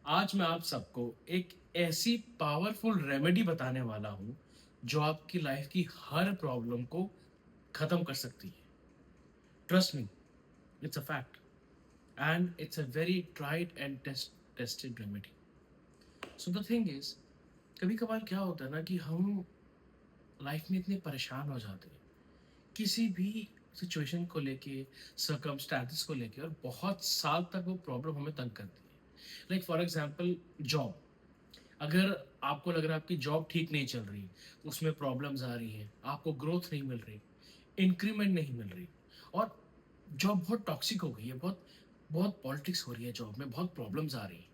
आज मैं आप सबको एक ऐसी पावरफुल रेमेडी बताने वाला हूँ जो आपकी लाइफ की हर प्रॉब्लम को खत्म कर सकती है। Trust me, it's a fact and it's a very tried and tested remedy. So the thing is, कभी कभार क्या होता है ना कि हम लाइफ में इतने परेशान हो जाते हैं किसी भी सिचुएशन को लेके, सर्कमस्टांसेस को लेके, और बहुत साल तक वो प्रॉब्लम हमें तंग करती है। Like for example, job. अगर आपको लग रहा है आपकी जॉब ठीक नहीं चल रही, उसमें प्रॉब्लम्स आ रही हैं, आपको ग्रोथ नहीं मिल रही, इंक्रीमेंट नहीं मिल रही, और जॉब बहुत टॉक्सिक हो गई है, बहुत बहुत पॉलिटिक्स हो रही है जॉब में, बहुत प्रॉब्लम्स आ रही हैं,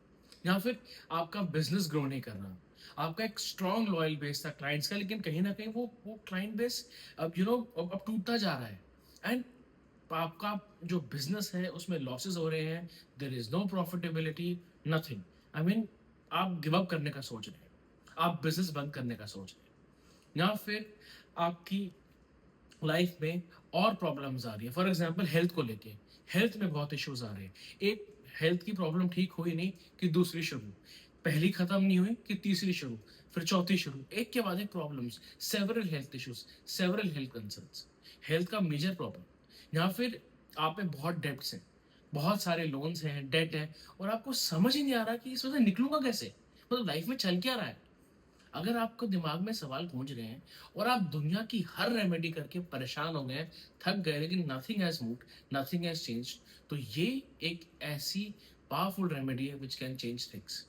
या फिर आपका बिजनेस ग्रो नहीं कर रहा, आपका एक स्ट्रॉन्ग लॉयल बेस था क्लाइंट्स का, लेकिन कहीं ना कहीं वो क्लाइंट बेस अब अब टूटता जा रहा है, एंड आपका जो बिजनेस है उसमें लॉसेस हो रहे हैं, there is no profitability, nothing. I mean, आप गिव अप करने का सोच रहे हैं, आप बिजनेस बंद करने का सोच रहे हैं, या फिर आपकी लाइफ में और प्रॉब्लम्स आ रही है। फॉर एग्जांपल, हेल्थ को लेके, हेल्थ में बहुत इश्यूज आ रहे हैं। एक हेल्थ की प्रॉब्लम ठीक हुई नहीं कि दूसरी शुरू, पहली खत्म नहीं हुई कि तीसरी शुरू, फिर चौथी शुरू, एक के बाद एक problems, several health issues, several health concerns, health का मेजर प्रॉब्लम, या फिर आप में बहुत डेब्ट्स हैं, बहुत सारे लोन्स हैं, डेट है, और आपको समझ ही नहीं आ रहा कि इसमें से निकलूंगा कैसे, मतलब लाइफ में चल क्या रहा है। अगर आपको दिमाग में सवाल गूंज रहे हैं और आप दुनिया की हर रेमेडी करके परेशान हो गए, थक गए, लेकिन nothing has moved, nothing has change, तो ये एक ऐसी पावरफुल रेमेडी है विच कैन चेंज थिंग्स।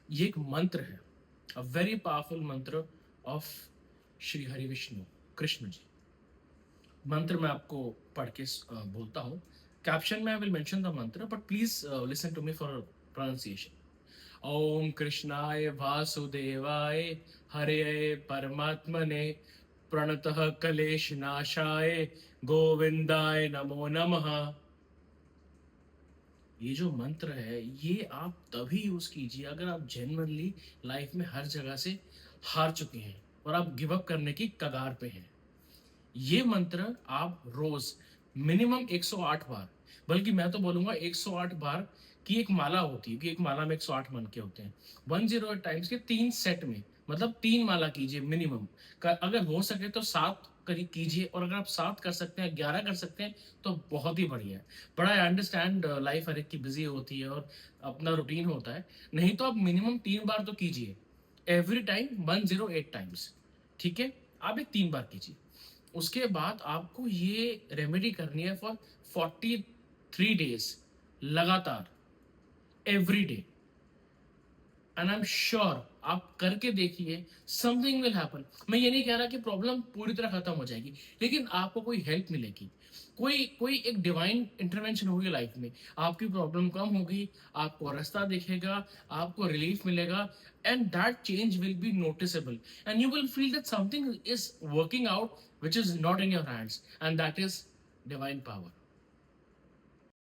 ये एक मंत्र है, a very powerful mantra of Shri Hari Vishnu Krishna ji. मंत्र मैं आपको पढ़ के बोलता हूँ। कैप्शन में I will mention the mantra, but please listen to me for pronunciation. Om कृष्णाय वासुदेवाय हरे परमात्मने प्रणतः कलेश नाशाय गोविंदाय नमो नमः। ये जो मंत्र है ये आप तभी यूज कीजिए अगर आप जेन्युइनली लाइफ में हर जगह से हार चुके हैं और आप गिव अप करने की कगार पे हैं। ये मंत्र आप रोज मिनिमम 108 बार, बल्कि मैं तो बोलूंगा 108 बार की एक माला होती है, कि एक माला में 108 मन के होते हैं, 108 टाइम्स के 3 सेट में, मतलब 3 माला कीजिए मिनिमम। अगर हो सके तो 7 करी कीजिए, और अगर आप 7 कर सकते हैं, 11 कर सकते हैं, तो बहुत ही बढ़िया है। बट आई अंडरस्टैंड लाइफ हर एक की बिजी होती है और अपना रूटीन होता है, नहीं तो आप मिनिमम 3 बार तो कीजिए, एवरी टाइम 108 टाइम्स। ठीक है, आप एक 3 बार कीजिए। उसके बाद आपको ये रेमेडी करनी है फॉर 43 डेज, लगातार, every day, and I am sure आप करके देखिए, समथिंग विल हैपन। मैं ये नहीं कह रहा कि प्रॉब्लम पूरी तरह खत्म हो जाएगी, लेकिन आपको कोई हेल्प मिलेगी, कोई कोई एक डिवाइन इंटरवेंशन होगी लाइफ में, आपकी प्रॉब्लम कम होगी, आपको रास्ता दिखेगा, आपको रिलीफ मिलेगा, and that change will be noticeable, and you will feel that something is working out which is not in your hands, and that is divine power.